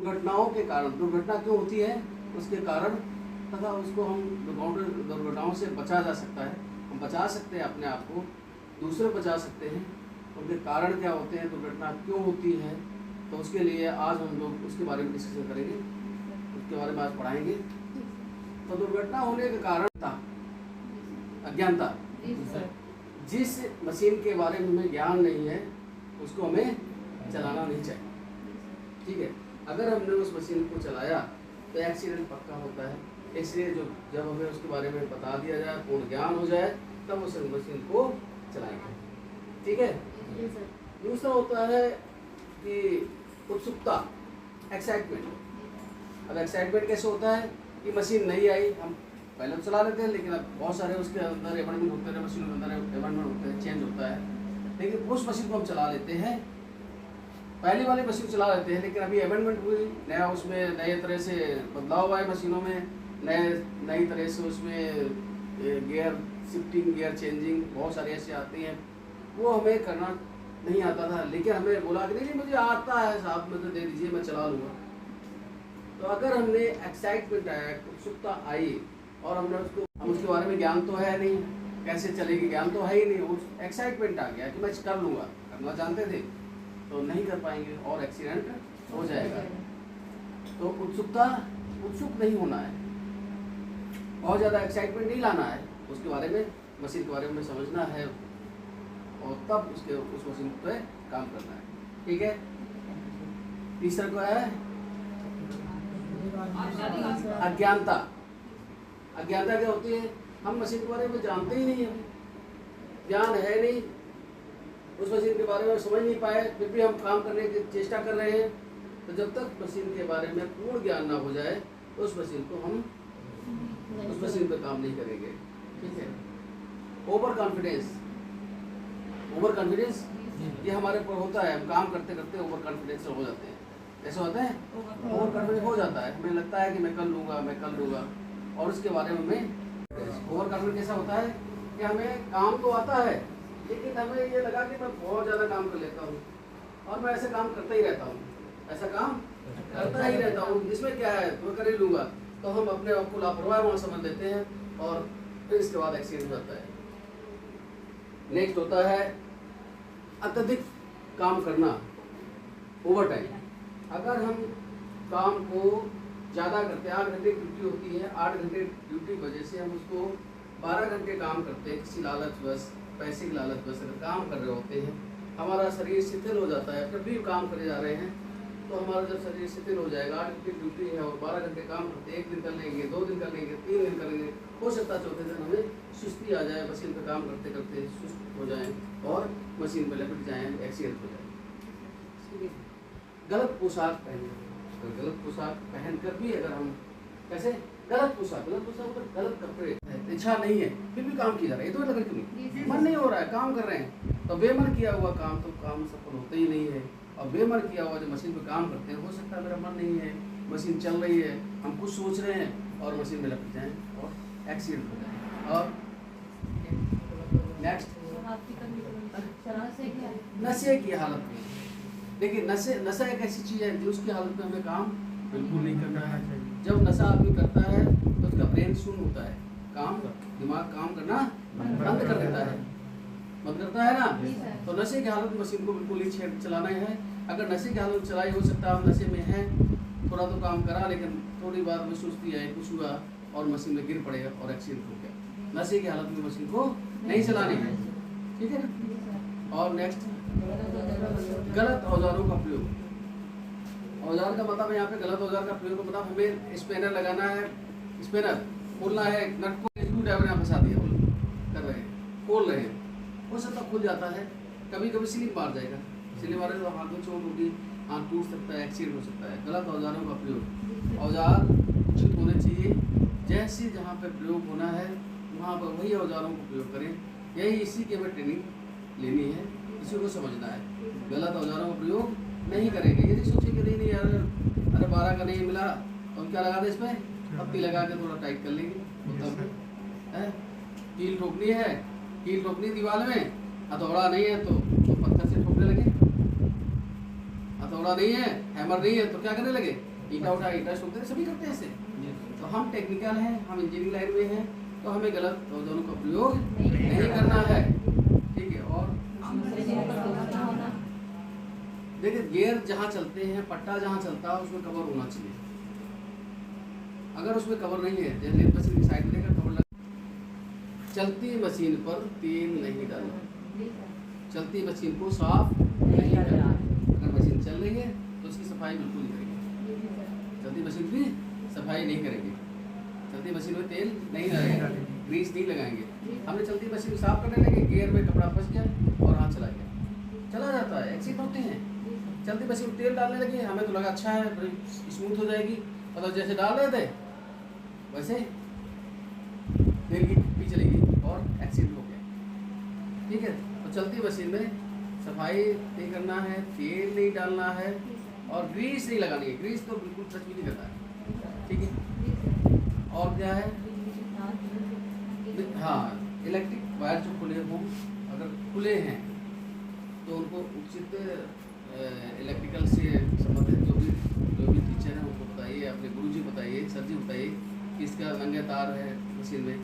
दुर्घटनाओं के कारण, दुर्घटना क्यों होती है उसके कारण, तथा उसको हम दुर्घटनाओं से बचा जा सकता है। हम बचा सकते हैं अपने आप को, दूसरे बचा सकते हैं। उनके कारण क्या होते हैं, दुर्घटना क्यों होती है, तो उसके लिए आज हम लोग उसके बारे में डिस्कशन करेंगे, उसके बारे में आज पढ़ाएंगे। तो दुर्घटना होने का कारण था अज्ञानता। जिस मशीन के बारे में हमें ज्ञान नहीं है उसको हमें चलाना नहीं चाहिए, ठीक है। अगर हमने उस मशीन को चलाया तो एक्सीडेंट पक्का होता है। इसलिए जब हमें उसके बारे में बता दिया जाए, पूर्ण ज्ञान हो जाए, तब उस मशीन को चलाएंगे, ठीक है। दूसरा होता है कि उत्सुकता, एक्साइटमेंट। अब एक्साइटमेंट कैसे होता है कि मशीन नहीं आई, हम पहले तो चला लेते हैं, लेकिन अब बहुत सारे उसके अंदर एमेंडमेंट होते हैं, मशीन के अंदर एमेंडमेंट होते हैं, चेंज होता है, लेकिन उस मशीन को हम चला लेते हैं, पहली वाली मशीन चला लेते हैं, लेकिन अभी एमेंडमेंट हुई, नया उसमें नए तरह से बदलाव आए मशीनों में, नई तरह से उसमें गियर शिफ्टिंग, गियर चेंजिंग, बहुत सारी ऐसी आती हैं, वो हमें करना नहीं आता था, लेकिन हमें बोला कि नहीं मुझे आता है साहब, मुझे दे दीजिए मैं चला लूँगा। तो अगर हमने एक्साइटमेंट आया, उत्सुकता आई, और हमने उसके बारे में ज्ञान तो है नहीं, कैसे चलेगी ज्ञान तो है ही नहीं, उस एक्साइटमेंट आ गया कि मैं कर लूँगा, करना जानते थे तो नहीं कर पाएंगे और एक्सीडेंट हो जाएगा। तो उत्सुक नहीं होना है, बहुत ज़्यादा एक्साइटमेंट नहीं लाना है, उसके बारे में, मशीन के बारे में समझना है और तब उस मशीन पे काम करना है, ठीक है। तीसरा क्या है, अज्ञानता। अज्ञानता क्या होती है, हम मशीन के बारे में जानते ही नहीं, हमें ज्ञान है नहीं, उस मशीन के बारे में समझ नहीं पाए, फिर भी हम काम करने की चेष्टा कर रहे हैं। तो जब तक मशीन के बारे में पूर्ण ज्ञान ना हो जाए तो उस मशीन पे काम नहीं करेंगे, ठीक है। ओवर कॉन्फिडेंस ये हमारे ऊपर होता है, हम काम करते करते ओवर कॉन्फिडेंस हो जाते हैं। कैसे होता है, ओवर कॉन्फिडेंस हो जाता है, हमें लगता है कि मैं कर लूँगा, और उसके बारे में हमें ओवर कॉन्फिडेंस कैसा होता है कि हमें काम तो आता है, लेकिन हमें ये लगा कि मैं बहुत ज़्यादा काम कर लेता हूँ और मैं ऐसे काम करता ही रहता हूँ, इसमें क्या है तो मैं कर ही लूँगा। तो हम अपने आप को लापरवाह वहाँ समझ लेते हैं और फिर इसके बाद एक्सीडेंट हो जाता है। नेक्स्ट होता है अत्यधिक काम करना, ओवर टाइम। अगर हम काम को ज़्यादा करते हैं, 8 घंटे ड्यूटी होती है, 8 घंटे ड्यूटी वजह से हम उसको 12 घंटे काम करते हैं, किसी लालचवश, पैसे की लालचवश अगर काम कर रहे होते हैं, हमारा शरीर शिथिल हो जाता है। जब भी काम करे जा रहे हैं तो हमारा जब शरीर शिथिल हो जाएगा, 8 घंटे ड्यूटी है और 12 घंटे काम करते, 1 दिन कर लेंगे, 2 दिन कर लेंगे, 3 दिन कर लेंगे, हो सकता है चौथे दिन हमें सुस्ती आ जाए, मशीन पर काम करते करते सुस्त हो जाएँ और मशीन पर लपट जाएँ, एक्सीडेंट हो जाए। गलत पोशाक पहने, गलत पोशाक पहनकर भी अगर हम कैसे गलत पोशाक मतलब गलत कपड़े, इच्छा नहीं है फिर भी काम किया जा रहा है, ये तो लग क्यों नहीं, मन नहीं हो रहा है, काम कर रहे हैं, तो बेमन किया हुआ काम तो काम सफल होता ही नहीं है। और बेमन किया हुआ जो मशीन पे काम करते हैं, हो सकता है मेरा मन नहीं है, मशीन चल रही है, हम कुछ सोच रहे हैं और मशीन में लपट जाएँ और एक्सीडेंट हो जाए। और नेक्स्ट नशे की हालत में, देखिए नशा एक ऐसी चीज़ है जो उसकी हालत में हमें काम बिल्कुल नहीं करना है। जब नशा आदमी करता है तो उसका ब्रेन शून्य होता है, दिमाग काम करना बंद कर देता है, बंद करता है ना। तो नशे की हालत में मशीन को बिल्कुल नहीं चलाना है। अगर नशे की हालत में चलाई, हो सकता है हम नशे में हैं, थोड़ा तो काम करा, लेकिन थोड़ी बार में सुस्ती आई, कुछ हुआ और मशीन में गिर पड़ेगा और एक्सीडेंट हो गया। नशे की हालत में मशीन को नहीं चलानी है, ठीक है ना। और नेक्स्ट गलत औजारों का प्रयोग। औजार का मतलब यहाँ पे गलत औजार का प्रयोग का मतलब हमें स्पेनर लगाना है, स्पेनर खोलना है, नट को स्क्रू ड्राइवर यहाँ फंसा दिया, कर रहे हैं, खोल रहे हैं, हो सकता खुल जाता है, कभी कभी स्लिप मार जाएगा, स्लिप मारे तो हाथ में चोट होगी, हाथ टूट सकता है, एक्सीडेंट हो सकता है। गलत औजारों का प्रयोग, औजार उचित होने चाहिए, जैसे जहाँ पे प्रयोग होना है वहाँ पर वही औजारों का प्रयोग करें। यही इसी की हमें ट्रेनिंग लेनी है, इसी को समझना है। गलत औजारों का प्रयोग नहीं करेंगे। यदि सोचेंगे नहीं यार, अरे 12 का नहीं मिला तो हम क्या लगा दें, इसमें पत्ती लगा के थोड़ा टाइट कर लेंगे, कील ठोकनी है, कील ठोकनी दीवार में, हथौड़ा नहीं है तो पत्थर से ठोकने लगे, हथौड़ा नहीं है, हैमर नहीं है तो क्या करने लगे, ईटा उठा ईटा ठोकते सभी करते हैं ऐसे। तो हम टेक्निकल हैं, हम इंजीनियरिंग लाइन में हैं, तो हमें गलत औजारों का प्रयोग नहीं करना है, ठीक है। और देखिए गियर जहाँ चलते हैं, पट्टा जहाँ चलता है उसमें कवर होना चाहिए। अगर उसमें कवर नहीं है, जैसे लेथ मशीन की साइड में देखा कवर लगा। चलती मशीन पर तेल नहीं डालना, चलती मशीन को साफ नहीं करना। अगर मशीन चल रही है तो उसकी सफाई बिल्कुल नहीं करेंगे, चलती मशीन की सफाई नहीं करेंगे, चलती मशीन में तेल नहीं लगाएंगे, ग्रीस नहीं लगाएंगे। हमने चलती मशीन साफ करने लगे, गियर में कपड़ा फंस गया और हाथ चला गया, चला जाता है, एक्सीडेंट होते हैं। चलती मशीन तेल डालने लगे, हमें तो लगा अच्छा है स्मूथ हो जाएगी, मतलब जैसे डाल रहे थे वैसे तेल की टिप्पी चली गई और एक्सीडेंट हो गया, ठीक है। तो चलती मशीन में सफाई नहीं करना है, तेल नहीं डालना है और ग्रीस नहीं लगानी है। ग्रीस तो बिल्कुल टच भी नहीं करना है, ठीक है। और क्या है, हाँ, इलेक्ट्रिक वायर जो खुले हों, अगर खुले हैं तो उनको उचित इलेक्ट्रिकल से संबंधित जो भी टीचर हैं उनको बताइए, अपने गुरुजी बताइए, सर जी बताइए कि इसका नंगे तार है मशीन में।